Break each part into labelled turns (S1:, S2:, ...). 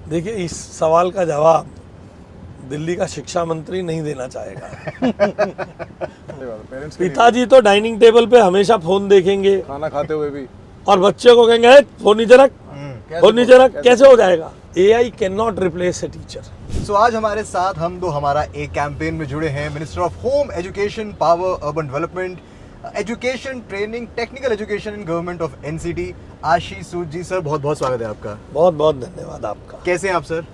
S1: देखिए, इस सवाल का जवाब दिल्ली का शिक्षा मंत्री नहीं देना चाहेगा। पिताजी तो डाइनिंग टेबल पे हमेशा फोन देखेंगे
S2: खाना खाते हुए भी।
S1: और बच्चे को कहेंगे, "ए, फोन नीचे रख, फोन नीचे रख"। कैसे हो जाएगा? AI can not replace a teacher.
S3: So आज हमारे साथ हम दो हमारा एक कैंपेन में जुड़े हैं। Minister of home education, power, urban development, education, training, technical education in government of NCT, Ashish Sood ji. Sir बहुत बहुत स्वागत है आपका।
S1: बहुत बहुत धन्यवाद आपका।
S3: कैसे हैं आप सर?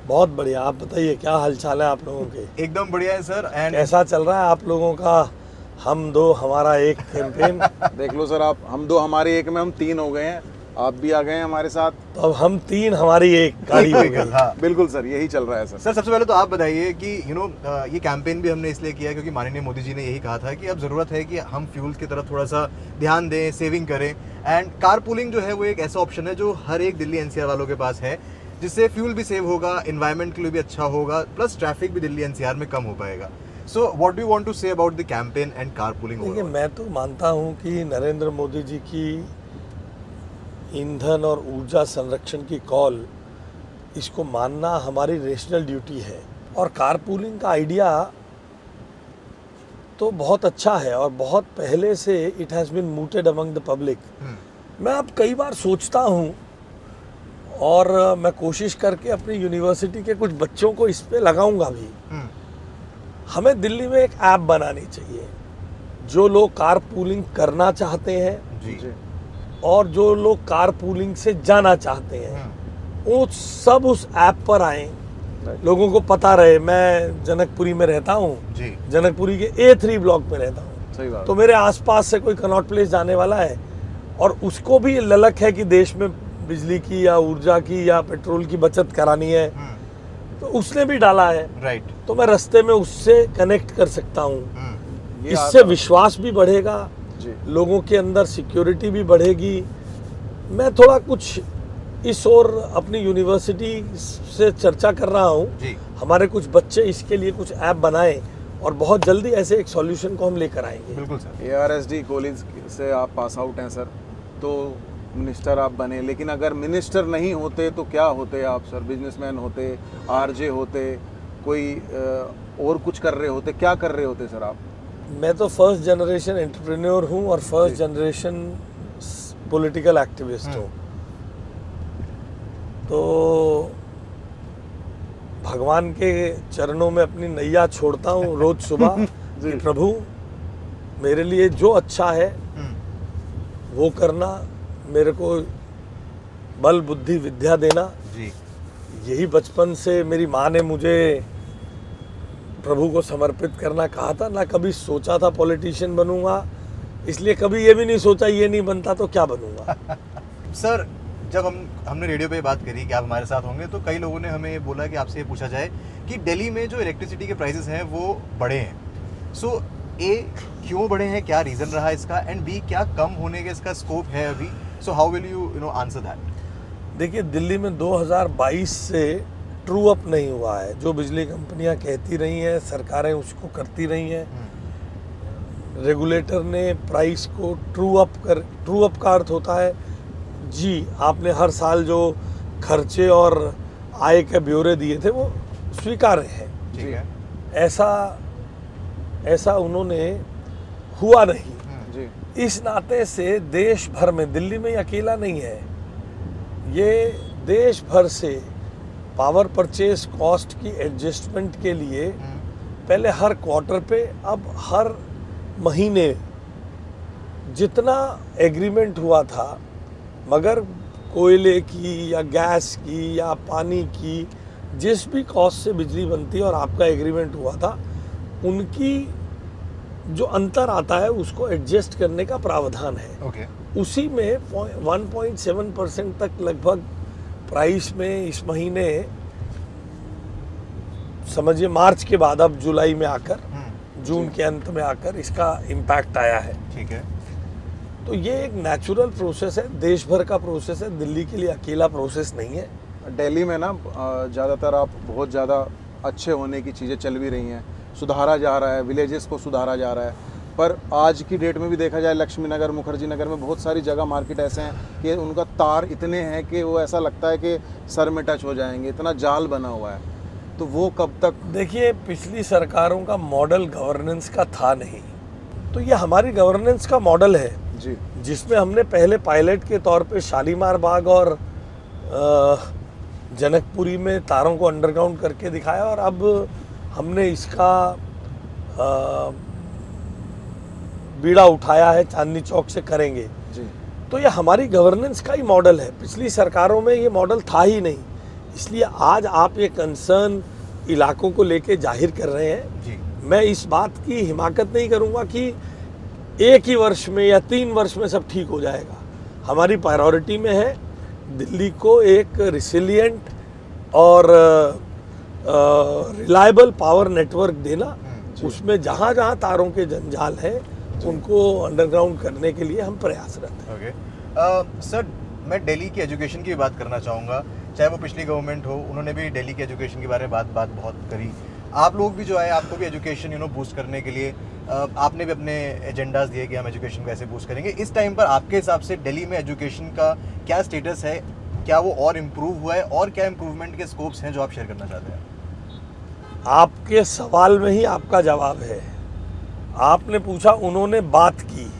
S1: बहुत बढ़िया। आप बताइए, क्या हालचाल है आप लोगों के?
S3: एकदम बढ़िया है सर। एंड
S1: कैसा चल रहा है आप लोगों का हम दो हमारा एक कैंपेन?
S2: देख लो सर, आप हम दो हमारे एक में हम तीन हो गए हैं, आप भी आ गए हैं हमारे साथ।
S1: तो अब हम तीन हमारी एक गाड़ी हो गई।
S3: हाँ
S2: बिल्कुल सर, यही चल रहा है सर।
S3: सर, सबसे पहले तो आप बताइए कि ये कैंपेन भी हमने इसलिए किया क्योंकि माननीय मोदी जी ने यही कहा था कि अब ज़रूरत है कि हम फ्यूल्स की तरफ थोड़ा सा ध्यान दें, सेविंग करें। एंड कार पूलिंग जो है वो एक ऐसा ऑप्शन है जो हर एक दिल्ली NCR वालों के पास है, जिससे फ्यूल भी सेव होगा, इन्वायरमेंट के लिए भी अच्छा होगा, प्लस ट्रैफिक भी दिल्ली NCR में कम हो पाएगा। So what do you want to say about the campaign and car pooling?
S1: देखिए, मैं तो मानता हूं कि नरेंद्र मोदी जी की ईंधन और ऊर्जा संरक्षण की कॉल, इसको मानना हमारी नेशनल ड्यूटी है। और कारपूलिंग का आइडिया तो बहुत अच्छा है और बहुत पहले से it has been mooted among the public. मैं अब कई बार सोचता हूँ और मैं कोशिश करके अपनी यूनिवर्सिटी के कुछ बच्चों को इस पे लगाऊंगा भी। हमें दिल्ली में एक ऐप बनानी चाहिए। जो लोग कारपूलिंग करना चाहते हैं
S3: जी
S1: और जो लोग कारपूलिंग से जाना चाहते हैं, वो सब उस ऐप पर आए, लोगों को पता रहे। मैं जनकपुरी में रहता हूँ
S3: जी।
S1: जनकपुरी के A3 ब्लॉक में रहता हूँ।
S2: सही बात।
S1: तो मेरे आसपास से कोई कनॉट प्लेस जाने वाला है और उसको भी ललक है कि देश में बिजली की या ऊर्जा की या पेट्रोल की बचत करानी है, तो उसने भी डाला है।
S3: राइट।
S1: तो मैं रास्ते में उससे कनेक्ट कर सकता हूँ।
S2: ये
S1: इससे विश्वास भी बढ़ेगा,
S2: जी।
S1: लोगों के अंदर सिक्योरिटी भी बढ़ेगी। मैं थोड़ा कुछ इस ओर अपनी यूनिवर्सिटी से चर्चा कर रहा हूँ।
S3: जी।
S1: हमारे कुछ बच्चे इसके लिए कुछ ऐप बनाएं और बहुत जल्दी ऐसे एक सॉल्यूशन को हम लेकर आएंगे।
S3: बिल्कुल सर।
S2: ARSD कॉलेज से आप पास आउट हैं सर, तो मिनिस्टर आप बने, लेकिन अगर मिनिस्टर नहीं होते तो क्या होते आप सर? बिजनेसमैन होते, RJ होते, कोई और कुछ कर रहे होते, क्या कर रहे होते सर आप?
S1: मैं तो फर्स्ट जनरेशन एंटरप्रेन्योर हूँ और फर्स्ट जनरेशन पॉलिटिकल एक्टिविस्ट हूँ। तो भगवान के चरणों में अपनी नैया छोड़ता हूँ रोज सुबह कि प्रभु मेरे लिए जो अच्छा है वो करना, मेरे को बल बुद्धि विद्या देना।
S3: जी।
S1: यही बचपन से मेरी माँ ने मुझे प्रभु को समर्पित करना कहा था। ना कभी सोचा था पॉलिटिशियन बनूंगा, इसलिए कभी ये भी नहीं सोचा ये नहीं बनता तो क्या बनूंगा।
S3: सर, जब हमने रेडियो पे बात करी कि आप हमारे साथ होंगे, तो कई लोगों ने हमें ये बोला कि आपसे ये पूछा जाए कि दिल्ली में जो इलेक्ट्रिसिटी के प्राइसेस हैं वो बढ़े हैं। सो ए, क्यों बढ़े हैं, क्या रीज़न रहा इसका, एंड बी, क्या कम होने का इसका स्कोप है अभी? So how will you answer that?
S1: देखिए, दिल्ली में 2022 से ट्रू अप नहीं हुआ है। जो बिजली कंपनियां कहती रही हैं, सरकारें उसको करती रही हैं। रेगुलेटर ने प्राइस को ट्रू अप का अर्थ होता है जी, आपने हर साल जो खर्चे और आय के ब्यौरे दिए थे वो स्वीकार्य है।
S3: ठीक है।
S1: ऐसा उन्होंने हुआ नहीं।
S2: जी।
S1: इस नाते से देश भर में, दिल्ली में अकेला नहीं है, ये देश भर से पावर परचेज कॉस्ट की एडजस्टमेंट के लिए पहले हर क्वार्टर पे, अब हर महीने जितना एग्रीमेंट हुआ था, मगर कोयले की या गैस की या पानी की जिस भी कॉस्ट से बिजली बनती है और आपका एग्रीमेंट हुआ था, उनकी जो अंतर आता है उसको एडजस्ट करने का प्रावधान है।
S3: ओके।
S1: उसी में 1.7% तक लगभग प्राइस में इस महीने, समझिए मार्च के बाद, अब जुलाई में आकर, जून के अंत में आकर इसका इम्पैक्ट आया है।
S3: ठीक है।
S1: तो ये एक नेचुरल प्रोसेस है, देश भर का प्रोसेस है, दिल्ली के लिए अकेला प्रोसेस नहीं है।
S2: दिल्ली में ना ज़्यादातर आप बहुत ज़्यादा अच्छे होने की चीज़ें चल भी रही हैं, सुधारा जा रहा है, विलेजेस को सुधारा जा रहा है, पर आज की डेट में भी देखा जाए लक्ष्मी नगर, मुखर्जी नगर में बहुत सारी जगह मार्केट ऐसे हैं कि उनका तार इतने हैं कि वो ऐसा लगता है कि सर में टच हो जाएंगे, इतना जाल बना हुआ है। तो वो कब तक?
S1: देखिए, पिछली सरकारों का मॉडल गवर्नेंस का था नहीं, तो ये हमारी गवर्नेंस का मॉडल है
S2: जी
S1: जिसमें हमने पहले पायलट के तौर पे शालीमार बाग और जनकपुरी में तारों को अंडरग्राउंड करके दिखाया, और अब हमने इसका बीड़ा उठाया है, चांदनी चौक से करेंगे।
S2: जी
S1: तो ये हमारी गवर्नेंस का ही मॉडल है, पिछली सरकारों में ये मॉडल था ही नहीं। इसलिए आज आप ये कंसर्न इलाकों को लेके जाहिर कर रहे हैं।
S3: जी
S1: मैं इस बात की हिमाकत नहीं करूंगा कि एक ही वर्ष में या 3 वर्ष में सब ठीक हो जाएगा। हमारी प्रायोरिटी में है दिल्ली को एक रिसिलिएंट और रिलायबल पावर नेटवर्क देना। उसमें जहाँ जहाँ तारों के जंजाल हैं उनको अंडरग्राउंड करने के लिए हम प्रयासरत हैं।
S3: ओके सर, मैं दिल्ली की एजुकेशन की बात करना चाहूँगा। चाहे वो पिछली गवर्नमेंट हो, उन्होंने भी दिल्ली के एजुकेशन के बारे में बात बहुत करी। आप लोग भी जो है, आपको भी एजुकेशन बूस्ट करने के लिए आपने भी अपने एजेंडाज दिए कि हम एजुकेशन को ऐसे बूस्ट करेंगे। इस टाइम पर आपके हिसाब से दिल्ली में एजुकेशन का क्या स्टेटस है? क्या वो और इम्प्रूव हुआ है, और क्या इम्प्रूवमेंट के स्कोप्स हैं जो आप शेयर करना चाहते हैं?
S1: आपके सवाल में ही आपका जवाब है। आपने पूछा उन्होंने बात की,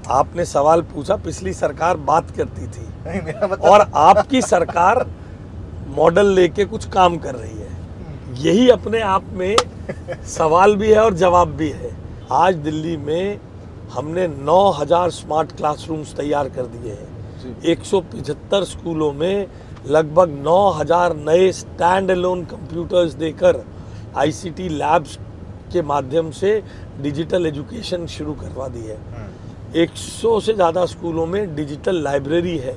S1: आपने सवाल पूछा पिछली सरकार बात करती थी,
S3: नहीं, मेरा मतलब
S1: और आपकी सरकार मॉडल लेके कुछ काम कर रही है। यही अपने आप में सवाल भी है और जवाब भी है। आज दिल्ली में हमने 9000 स्मार्ट क्लासरूम्स तैयार कर दिए हैं। 175 स्कूलों में लगभग 9000 नए स्टैंड अलोन कंप्यूटर्स देकर आईसीटी लैब्स के माध्यम से डिजिटल एजुकेशन शुरू करवा दी है। 100 से ज़्यादा स्कूलों में डिजिटल लाइब्रेरी है।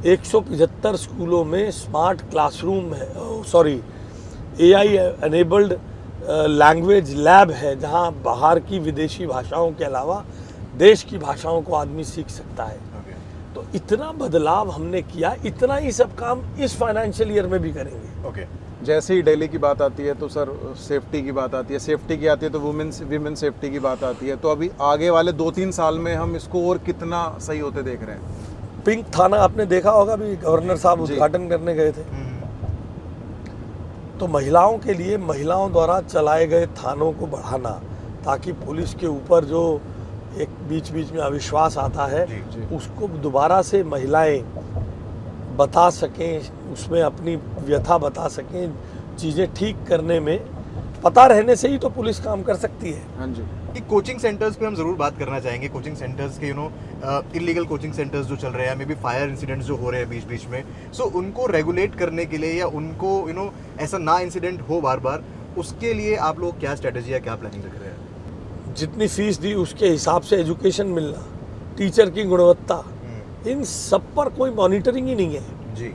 S1: 175 स्कूलों में स्मार्ट क्लासरूम है, AI एनेबल्ड लैंग्वेज लैब है, जहां बाहर की विदेशी भाषाओं के अलावा देश की भाषाओं को आदमी सीख सकता है। तो इतना बदलाव हमने किया, इतना ही सब काम इस फाइनेंशियल ईयर में भी करेंगे।
S3: ओके
S2: जैसे ही दिल्ली की बात आती है तो सर सेफ्टी की बात आती है, सेफ्टी की आती है तो वुमेन सेफ्टी की बात आती है। तो अभी आगे वाले 2-3 साल में हम इसको और कितना सही होते देख रहे हैं?
S1: पिंक थाना आपने देखा होगा, भी गवर्नर साहब उद्घाटन करने गए थे। तो महिलाओं के लिए महिलाओं द्वारा चलाए गए थानों को बढ़ाना, ताकि पुलिस के ऊपर जो एक बीच बीच में अविश्वास आता है उसको दोबारा से महिलाएं बता सकें, उसमें अपनी व्यथा बता सकें, चीज़ें ठीक करने में पता रहने से ही तो पुलिस काम कर सकती है।
S2: हाँ जी।
S3: कि कोचिंग सेंटर्स पे हम ज़रूर बात करना चाहेंगे। कोचिंग सेंटर्स के इलीगल कोचिंग सेंटर्स जो चल रहे हैं, मे बी फायर इंसिडेंट्स जो हो रहे हैं बीच बीच में, सो उनको रेगुलेट करने के लिए, या उनको ऐसा ना इंसिडेंट हो बार बार, उसके लिए आप लोग क्या स्ट्रेटजी या क्या प्लानिंग रख रहे हैं?
S1: जितनी फीस दी उसके हिसाब से एजुकेशन मिलना, टीचर की गुणवत्ता, इन सब पर कोई मॉनिटरिंग ही नहीं है
S3: जी।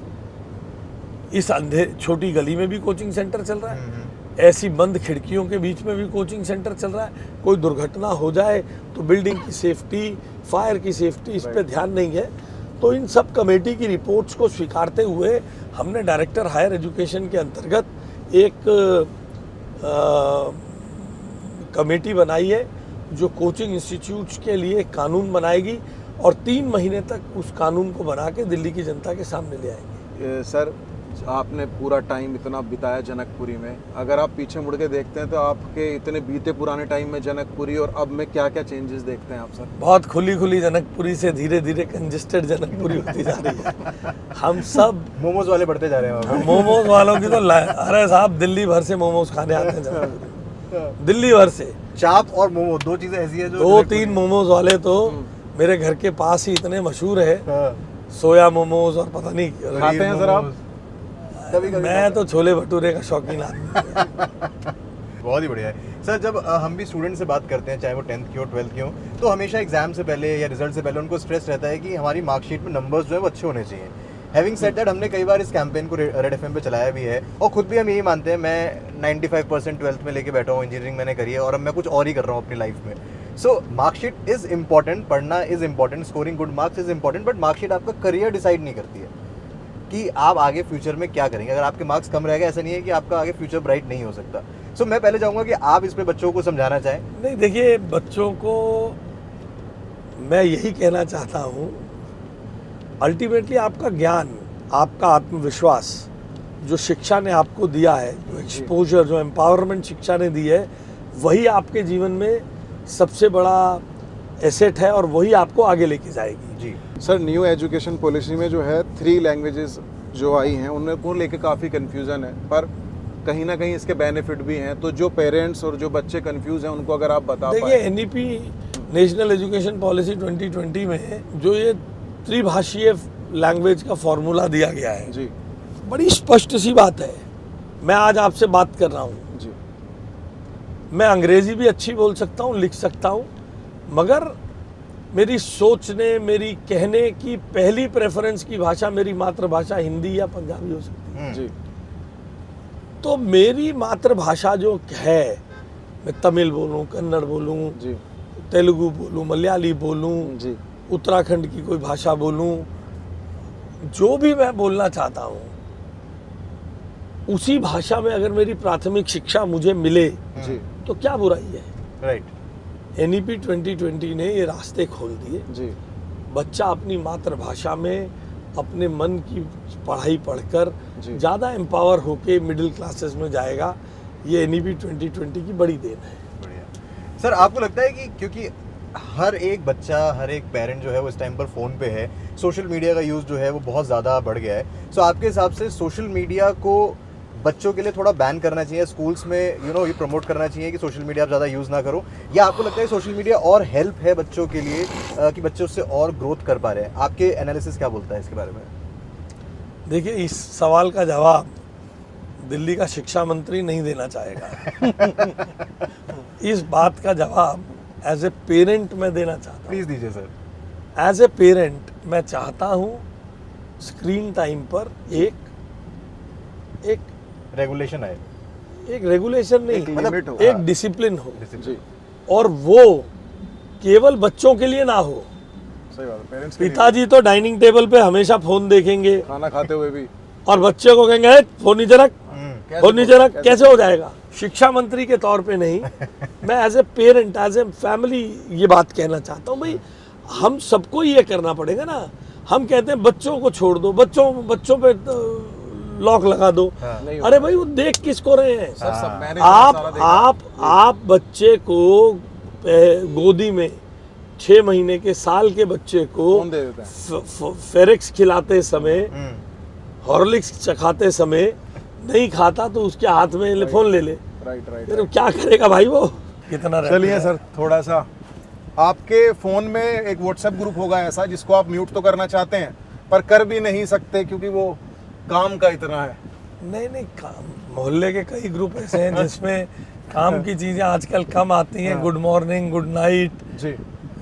S1: इस छोटी गली में भी कोचिंग सेंटर चल रहा है, ऐसी बंद खिड़कियों के बीच में भी कोचिंग सेंटर चल रहा है। कोई दुर्घटना हो जाए तो बिल्डिंग की सेफ्टी, फायर की सेफ्टी, इस पे ध्यान नहीं है। तो इन सब कमेटी की रिपोर्ट्स को स्वीकारते हुए हमने डायरेक्टर हायर एजुकेशन के अंतर्गत एक कमेटी बनाई है जो कोचिंग इंस्टीट्यूट्स के लिए कानून बनाएगी, और 3 महीने तक उस कानून को बना के दिल्ली की जनता के सामने ले आएंगे।
S2: सर आपने पूरा टाइम इतना बिताया जनकपुरी में, अगर आप पीछे मुड़ के देखते हैं तो आपके इतने बीते पुराने टाइम में जनकपुरी और अब में क्या क्या चेंजेस देखते हैं आप सर?
S1: बहुत खुली जनकपुरी से धीरे धीरे कंजेस्टेड जनकपुरी होती जा रही है। हम सब
S3: मोमोज वाले बढ़ते जा रहे हैं।
S1: मोमोज वालों की तो अरे साहब, दिल्ली भर से मोमोज खाने आते हैं जनकपुरी, दिल्ली भर से।
S3: चाप और मोमो 2 चीजें ऐसी है जो
S1: 2-3 मोमोज वाले तो मेरे घर के पास ही इतने मशहूर है, सोया मोमोज और पता नहीं
S2: खाते हैं सर आप?
S1: मैं तो छोले भटूरे का शौकीन आदमी
S3: बहुत ही बढ़िया है सर। जब हम भी स्टूडेंट से बात करते हैं, चाहे वो 10th की हो 12th की हो, तो हमेशा एग्जाम से पहले या रिजल्ट से पहले उनको स्ट्रेस रहता है कि हमारी मार्कशीट में नंबर्स जो है वो अच्छे होने चाहिए। हैविंग सेड दैट, हमने कई बार इस कैंपेन को रेड एफएम पे चलाया भी है, और खुद भी हम यही मानते हैं। मैं 95% 12th में लेके बैठा हूँ, इंजीनियरिंग मैंने करी है, और अब मैं कुछ और ही कर रहा हूँ अपनी लाइफ में। सो मार्कशीट इज़ इम्पॉर्टेंट, पढ़ना is important, scoring good marks is important, but marksheet आपका करियर डिसाइड नहीं करती है कि आप आगे फ्यूचर में क्या करेंगे। अगर आपके मार्क्स कम रह गए, ऐसा नहीं है कि आपका आगे फ्यूचर ब्राइट नहीं हो सकता। सो मैं पहले चाहूंगा कि आप इस पे बच्चों को समझाना चाहें।
S1: नहीं, देखिए, बच्चों को मैं यही कहना चाहता हूँ, अल्टीमेटली आपका ज्ञान, आपका आत्मविश्वास जो शिक्षा ने आपको दिया है, जो एक्सपोजर, जो एम्पावरमेंट शिक्षा ने दी है, वही आपके जीवन में सबसे बड़ा एसेट है और वही आपको आगे लेके जाएगी।
S3: जी
S2: सर, न्यू एजुकेशन पॉलिसी में जो है 3 लैंग्वेजेस जो आई हैं उनको लेके काफ़ी कन्फ्यूज़न है, पर कहीं ना कहीं इसके बेनिफिट भी हैं। तो जो पेरेंट्स और जो बच्चे कंफ्यूज हैं उनको अगर आप बता
S1: देखिए,
S2: पाए।
S1: एनईपी नेशनल एजुकेशन पॉलिसी 2020 में जो ये त्रिभाषीय लैंग्वेज का फॉर्मूला दिया गया है,
S2: जी
S1: बड़ी स्पष्ट सी बात है। मैं आज आपसे बात कर रहा हूँ,
S2: जी
S1: मैं अंग्रेजी भी अच्छी बोल सकता हूँ, लिख सकता हूँ, मगर मेरी सोचने, मेरी कहने की पहली प्रेफरेंस की भाषा मेरी मातृभाषा हिंदी या पंजाबी हो सकती है।
S2: जी
S1: तो मेरी मातृभाषा जो है, मैं तमिल बोलूँ, कन्नड़ बोलूँ,
S2: जी
S1: तेलुगु बोलूँ, मलयाली बोलूँ,
S2: जी
S1: उत्तराखंड की कोई भाषा बोलूँ, जो भी मैं बोलना चाहता हूँ उसी भाषा में अगर मेरी प्राथमिक शिक्षा मुझे मिले
S2: जी
S1: तो क्या बुराई है।
S3: राइट।
S1: एनईपी 2020 ने ये रास्ते खोल दिए।
S2: जी
S1: बच्चा अपनी मातृभाषा में अपने मन की पढ़ाई पढ़कर
S2: जी।
S1: ज़्यादा एम्पावर होके मिडिल क्लासेस में जाएगा। ये एनईपी 2020 की बड़ी देन है।
S3: बढ़िया। सर, आपको लगता है कि क्योंकि हर एक बच्चा, हर एक पेरेंट जो है वो इस टाइम पर फ़ोन पे है, सोशल मीडिया का यूज़ जो है वो बहुत ज़्यादा बढ़ गया है, सो आपके हिसाब से सोशल मीडिया को बच्चों के लिए थोड़ा बैन करना चाहिए, स्कूल्स में ये प्रमोट करना चाहिए कि सोशल मीडिया आप ज़्यादा यूज़ ना करो, या आपको लगता है सोशल मीडिया और हेल्प है बच्चों के लिए कि बच्चे उससे और ग्रोथ कर पा रहे हैं? आपके एनालिसिस क्या बोलता है इसके बारे में?
S1: देखिए, इस सवाल का जवाब दिल्ली का शिक्षा मंत्री नहीं देना चाहेगा। इस बात का जवाब एज ए पेरेंट मैं देना चाहता हूँ।
S3: प्लीज़ दीजिए सर।
S1: एज ए पेरेंट मैं चाहता हूँ स्क्रीन टाइम पर एक
S3: रेगुलेशन है,
S1: एक रेगुलेशन नहीं,
S2: एक लिमिट हो।
S1: एक डिसिप्लिन हो,
S2: जी
S1: और वो केवल बच्चों के लिए ना हो।
S2: सही बात है। पेरेंट्स के लिए
S1: पिताजी तो डाइनिंग टेबल पे हमेशा फोन देखेंगे
S2: खाना खाते हुए भी
S1: और बच्चे को कहेंगे, "ए, फोन नीचे रख,
S2: कैसे
S1: फोन नीचे रख।" कैसे हो जाएगा? शिक्षा मंत्री के तौर पे नहीं, मैं as a parent, as a family ये बात कहना चाहता हूँ। भाई, हम सबको ये करना पड़ेगा ना। हम कहते हैं बच्चों को छोड़ दो, बच्चों पे लॉक लगा दो।
S2: नहीं
S1: अरे भाई, वो देख किसको रहे हैं?
S2: सर, सब मैंने सारा देखा।
S1: आप बच्चे को गोदी में 6 महीने के, साल के बच्चे को
S2: फोन दे देते हैं।
S1: फेरेक्स खिलाते समय, हॉर्लिक्स चखाते समय नहीं खाता तो उसके हाथ में फोन ले ले।
S2: राइट राइट
S1: फिर क्या करेगा भाई वो? कितना
S2: चलिए सर, थोड़ा सा आपके फ़ोन में एक व्हाट्सएप ग्रुप होगा ऐसा जिसको आप म्यूट तो करना चाहते हैं पर कर भी नहीं सकते क्योंकि वो काम का इतना है।
S1: नहीं, काम मोहल्ले के कई ग्रुप ऐसे हैं जिसमें काम की चीज़ें आजकल कम आती हैं। गुड मॉर्निंग, गुड नाइट,
S2: जी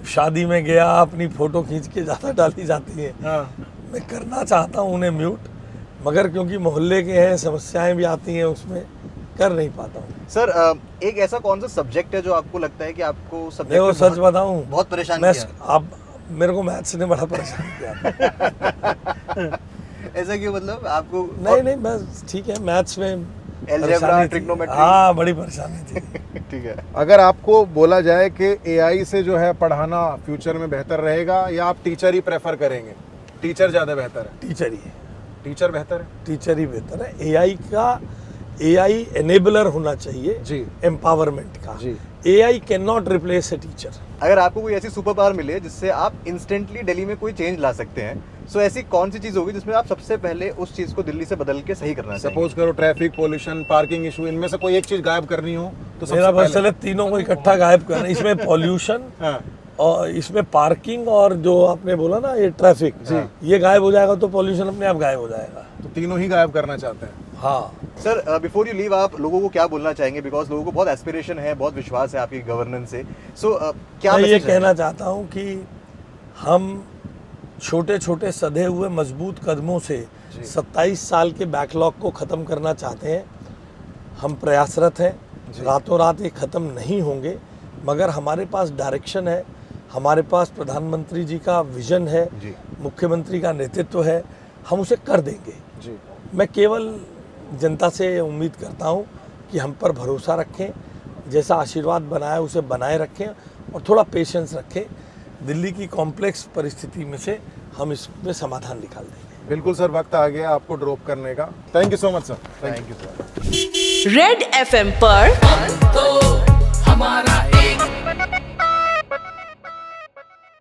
S1: शादी में गया अपनी फ़ोटो खींच के ज़्यादा डाली जाती है।
S2: हाँ
S1: मैं करना चाहता हूँ उन्हें म्यूट, मगर क्योंकि मोहल्ले के हैं, समस्याएं भी आती हैं, उसमें कर नहीं पाता हूँ।
S3: सर, एक ऐसा कौन सा सब्जेक्ट है जो आपको लगता है कि आपको
S1: देखो, सच बताऊँ,
S3: बहुत परेशान
S1: मैं
S3: किया?
S1: आप मेरे को मैथ्स ने बड़ा परेशान किया।
S3: ऐसा क्यों, मतलब आपको?
S1: नहीं, बस ठीक है, मैथ्स में
S3: Algebra,
S1: परेशानी थी।
S3: trigonometry?
S1: हाँ, बड़ी परेशानी थी।
S3: ठीक है।
S2: अगर आपको बोला जाए कि एआई से जो है पढ़ाना फ्यूचर में बेहतर रहेगा या आप टीचर ही प्रेफर करेंगे? टीचर ज़्यादा बेहतर है?
S1: टीचर ही है,
S2: टीचर बेहतर है?
S1: टीचर ही बेहतर है। एआई एनेबलर होना चाहिए
S2: जी
S1: एम्पावरमेंट का।
S2: जी।
S1: AI can not replace a teacher.
S3: अगर आपको कोई ऐसी सुपर पावर मिले जिससे आप इंस्टेंटली दिल्ली में कोई चेंज ला सकते हैं, सो ऐसी कौन सी चीज होगी जिसमें आप सबसे पहले उस चीज को दिल्ली से बदल के सही करना चाहिए?
S2: सपोज करो ट्रैफिक, पोल्यूशन, पार्किंग इशू, इनमें से कोई एक चीज गायब करनी हो तो
S1: मेरा
S2: सबसे
S1: मसल है तीनों को इकट्ठा गायब करना। इसमें पॉल्यूशन
S2: हाँ
S1: और इसमें पार्किंग और जो आपने बोला ना ये ट्रैफिक, ये गायब हो जाएगा तो पॉल्यूशन अपने आप गायब हो जाएगा।
S2: तो तीनों ही गायब करना चाहते हैं।
S1: हाँ
S3: सर, बिफोर यू लीव आप लोगों को क्या बोलना चाहेंगे? बिकॉज लोगों को बहुत एस्पिरेशन है, बहुत विश्वास है आपकी गवर्नेंस से। सो क्या
S1: मैं ये
S3: message है?
S1: कहना चाहता हूँ कि हम छोटे छोटे सधे हुए मजबूत कदमों से 27 साल के बैकलॉग को ख़त्म करना चाहते हैं। हम प्रयासरत हैं, रातों रात ये ख़त्म नहीं होंगे, मगर हमारे पास डायरेक्शन है, हमारे पास प्रधानमंत्री जी का विजन है,
S3: जी।
S1: मुख्यमंत्री का नेतृत्व है, हम उसे कर देंगे।
S2: जी
S1: मैं केवल जनता से उम्मीद करता हूँ कि हम पर भरोसा रखें, जैसा आशीर्वाद बनाया उसे बनाए रखें और थोड़ा पेशेंस रखें। दिल्ली की कॉम्प्लेक्स परिस्थिति में से हम इसमें समाधान निकाल देंगे।
S2: बिल्कुल सर, वक्त आ गया आपको ड्रॉप करने का। Thank you so much sir.
S3: Thank you sir.
S4: Red FM पर